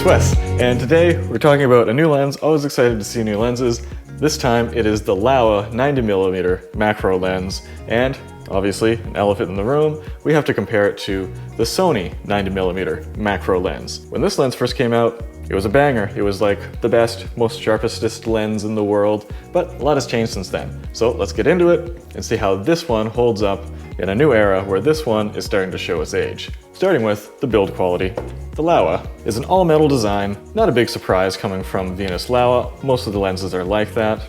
Wes, and today we're talking about a new lens. Always excited to see new lenses. This time it is the Laowa 90mm macro lens, and obviously an elephant in the room, we have to compare it to the Sony 90mm macro lens. When this lens first came out, it was a banger. It was like the best, most sharpest lens in the world, but a lot has changed since then. So let's get into it and see how this one holds up in a new era where this one is starting to show its age. Starting with the build quality. The Laowa is an all-metal design, not a big surprise coming from Venus Laowa. Most of the lenses are like that.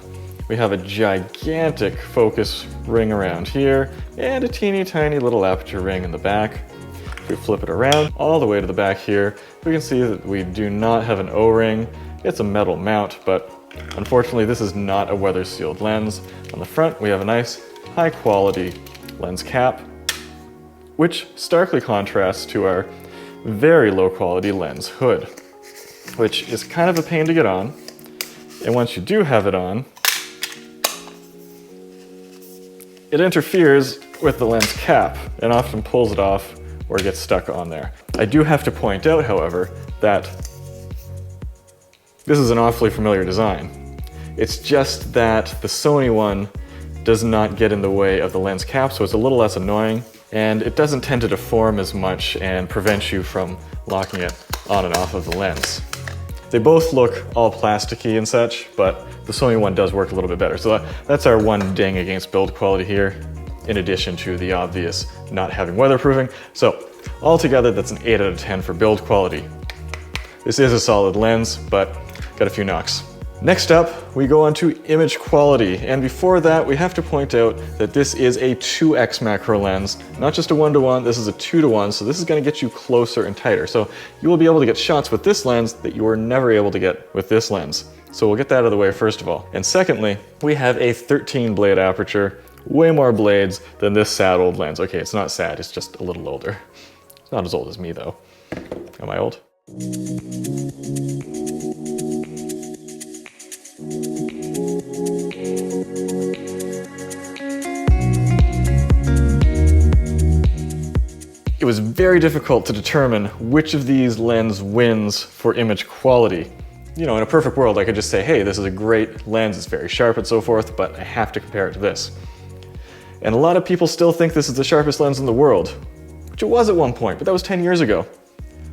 We have a gigantic focus ring around here and a teeny tiny little aperture ring in the back. If we flip it around all the way to the back here, we can see that we do not have an O-ring. It's a metal mount, but unfortunately this is not a weather-sealed lens. On the front we have a nice high-quality lens cap, which starkly contrasts to our very low-quality lens hood, which is kind of a pain to get on. And once you do have it on, it interferes with the lens cap and often pulls it off or gets stuck on there. I do have to point out, however, that this is an awfully familiar design. It's just that the Sony one does not get in the way of the lens cap, so it's a little less annoying, and it doesn't tend to deform as much and prevent you from locking it on and off of the lens. They both look all plasticky and such, but the Sony one does work a little bit better. So that's our one ding against build quality here, in addition to the obvious not having weatherproofing. So altogether, that's an 8 out of 10 for build quality. This is a solid lens, but got a few knocks. Next up, we go on to image quality. And before that, we have to point out that this is a 2x macro lens, not just a 1:1, this is a 2:1, so this is gonna get you closer and tighter. So you will be able to get shots with this lens that you were never able to get with this lens. So we'll get that out of the way first of all. And secondly, we have a 13 blade aperture, way more blades than this sad old lens. Okay, it's not sad, it's just a little older. It's not as old as me though. Am I old? It was very difficult to determine which of these lenses wins for image quality. You know, in a perfect world, I could just say, hey, this is a great lens, it's very sharp and so forth, but I have to compare it to this. And a lot of people still think this is the sharpest lens in the world, which it was at one point, but that was 10 years ago.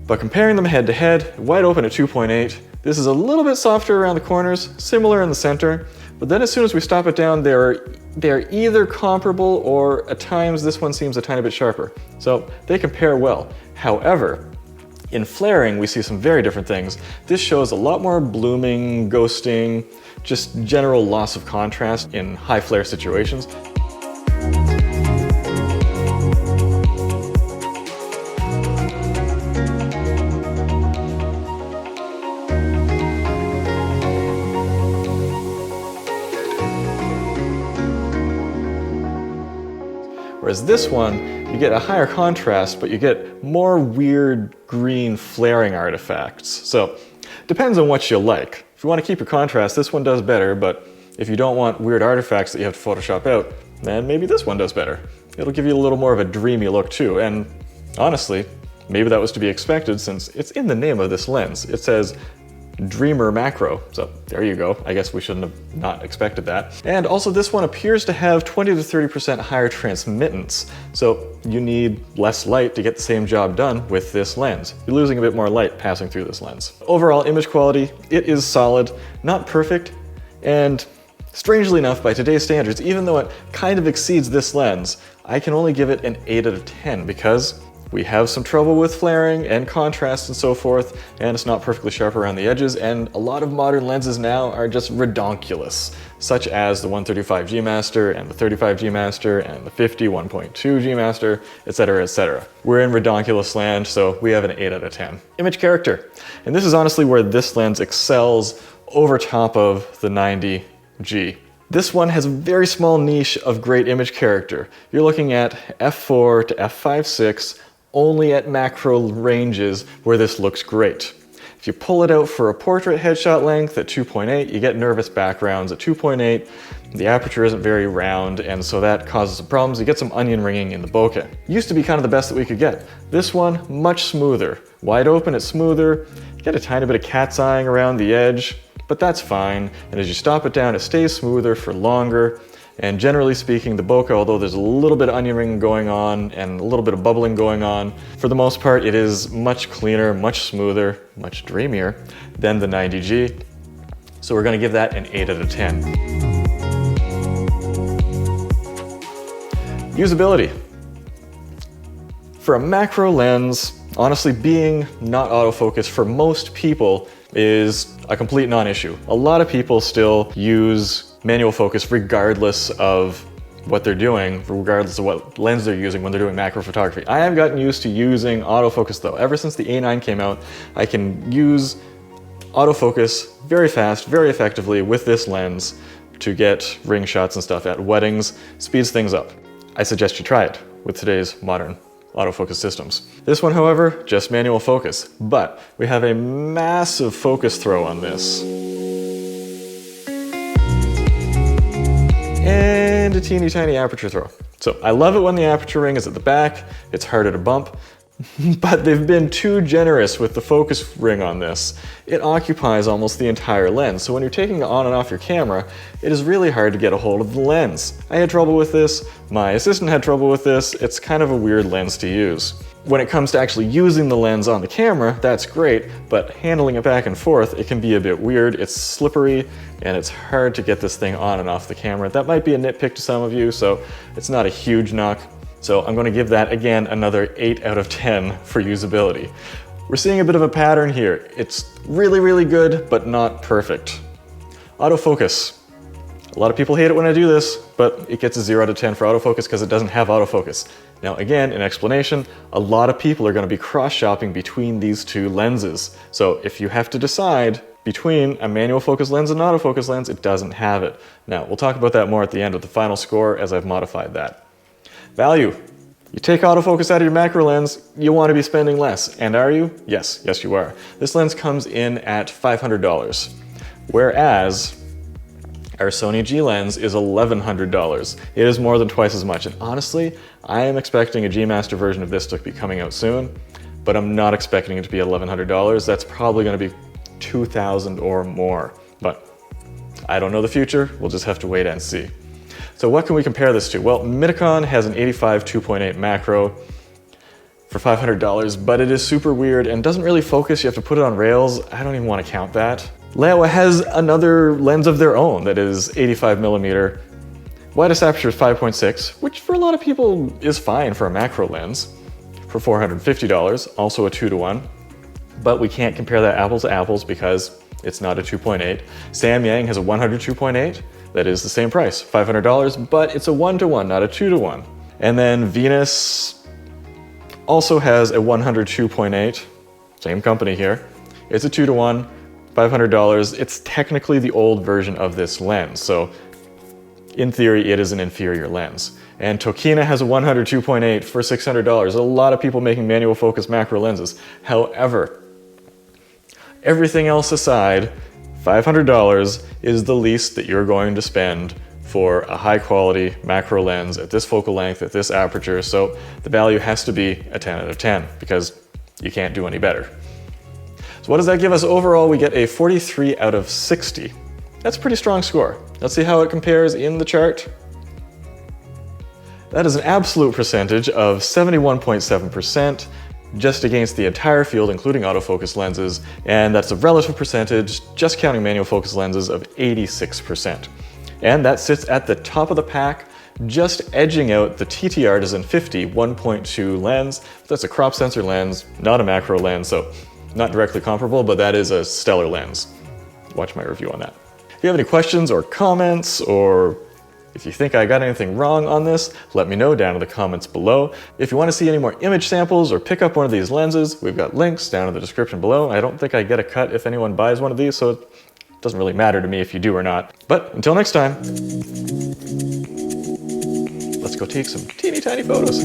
But comparing them head to head, wide open at 2.8, this is a little bit softer around the corners, similar in the center, but then as soon as we stop it down, they're either comparable or at times this one seems a tiny bit sharper. So they compare well. However, in flaring, we see some very different things. This shows a lot more blooming, ghosting, just general loss of contrast in high flare situations. Whereas this one, you get a higher contrast, but you get more weird green flaring artifacts. So, depends on what you like. If you want to keep your contrast, this one does better, but if you don't want weird artifacts that you have to Photoshop out, then maybe this one does better. It'll give you a little more of a dreamy look too, and honestly, maybe that was to be expected since it's in the name of this lens. It says Dreamer macro, so there you go. I guess we shouldn't have not expected that. And also this one appears to have 20 to 30% higher transmittance, so you need less light to get the same job done with this lens. You're losing a bit more light passing through this lens. Overall image quality, it is solid, not perfect, and strangely enough, by today's standards, even though it kind of exceeds this lens, I can only give it an 8 out of 10 because we have some trouble with flaring and contrast and so forth, and it's not perfectly sharp around the edges, and a lot of modern lenses now are just redonkulous, such as the 135 G Master and the 35 G Master and the 50 1.2 G Master, etc., etc. We're in redonkulous land, so we have an 8 out of 10. Image character. And this is honestly where this lens excels over top of the 90G. This one has a very small niche of great image character. You're looking at f4 to f5.6 only at macro ranges where this looks great. If you pull it out for a portrait headshot length at 2.8, you get nervous backgrounds at 2.8. The aperture isn't very round, and so that causes some problems. You get some onion ringing in the bokeh. Used to be kind of the best that we could get. This one, much smoother. Wide open, it's smoother. You Get a tiny bit of cat's eyeing around the edge, but that's fine. And as you stop it down, it stays smoother for longer. And generally speaking, the bokeh, although there's a little bit of onion ring going on and a little bit of bubbling going on, for the most part, it is much cleaner, much smoother, much dreamier than the 90G. So we're gonna give that an 8 out of 10. Usability. For a macro lens, honestly, being not autofocus for most people is a complete non-issue. A lot of people still use manual focus regardless of what they're doing, regardless of what lens they're using when they're doing macro photography. I have gotten used to using autofocus though. Ever since the A9 came out, I can use autofocus very fast, very effectively with this lens to get ring shots and stuff at weddings, speeds things up. I suggest you try it with today's modern autofocus systems. This one, however, just manual focus, but we have a massive focus throw on this. And a teeny tiny aperture throw. So I love it when the aperture ring is at the back, it's harder to bump, but they've been too generous with the focus ring on this. It occupies almost the entire lens, so when you're taking it on and off your camera, it is really hard to get a hold of the lens. I had trouble with this, my assistant had trouble with this, it's kind of a weird lens to use. When it comes to actually using the lens on the camera, that's great, but handling it back and forth, it can be a bit weird, it's slippery, and it's hard to get this thing on and off the camera. That might be a nitpick to some of you, so it's not a huge knock. So I'm going to give that, again, another 8 out of 10 for usability. We're seeing a bit of a pattern here. It's really, really good, but not perfect. Autofocus. A lot of people hate it when I do this, but it gets a 0 out of 10 for autofocus because it doesn't have autofocus. Now again, in explanation, a lot of people are going to be cross-shopping between these two lenses. So if you have to decide between a manual focus lens and an autofocus lens, it doesn't have it. Now, we'll talk about that more at the end with the final score as I've modified that. Value. You take autofocus out of your macro lens, you want to be spending less. And are you? Yes, yes you are. This lens comes in at $500, whereas our Sony G lens is $1,100. It is more than twice as much. And honestly, I am expecting a G Master version of this to be coming out soon, but I'm not expecting it to be $1,100. That's probably going to be $2,000 or more. But I don't know the future. We'll just have to wait and see. So what can we compare this to? Well, Mitakon has an 85 2.8 macro for $500, but it is super weird and doesn't really focus. You have to put it on rails. I don't even want to count that. Laowa has another lens of their own that is 85mm. Widest aperture is 5.6, which for a lot of people is fine for a macro lens, for $450, also a 2:1. But we can't compare that apples to apples because it's not a 2.8. Samyang has a 100 2.8. That is the same price, $500, but it's a 1:1, not a 2:1. And then Venus also has a 100 2.8, same company here. It's a 2:1, $500. It's technically the old version of this lens, so in theory, it is an inferior lens. And Tokina has a 100 2.8 for $600. A lot of people making manual focus macro lenses. However, everything else aside, $500 is the least that you're going to spend for a high quality macro lens at this focal length, at this aperture, so the value has to be a 10 out of 10 because you can't do any better. So what does that give us overall? We get a 43 out of 60. That's a pretty strong score. Let's see how it compares in the chart. That is an absolute percentage of 71.7%. just against the entire field, including autofocus lenses, and that's a relative percentage, just counting manual focus lenses, of 86%. And that sits at the top of the pack, just edging out the TT Artisan 50 1.2 lens. That's a crop sensor lens, not a macro lens, so not directly comparable, but that is a stellar lens. Watch my review on that. If you have any questions or comments, or if you think I got anything wrong on this, let me know down in the comments below. If you want to see any more image samples or pick up one of these lenses, we've got links down in the description below. I don't think I get a cut if anyone buys one of these, so it doesn't really matter to me if you do or not. But until next time, let's go take some teeny tiny photos.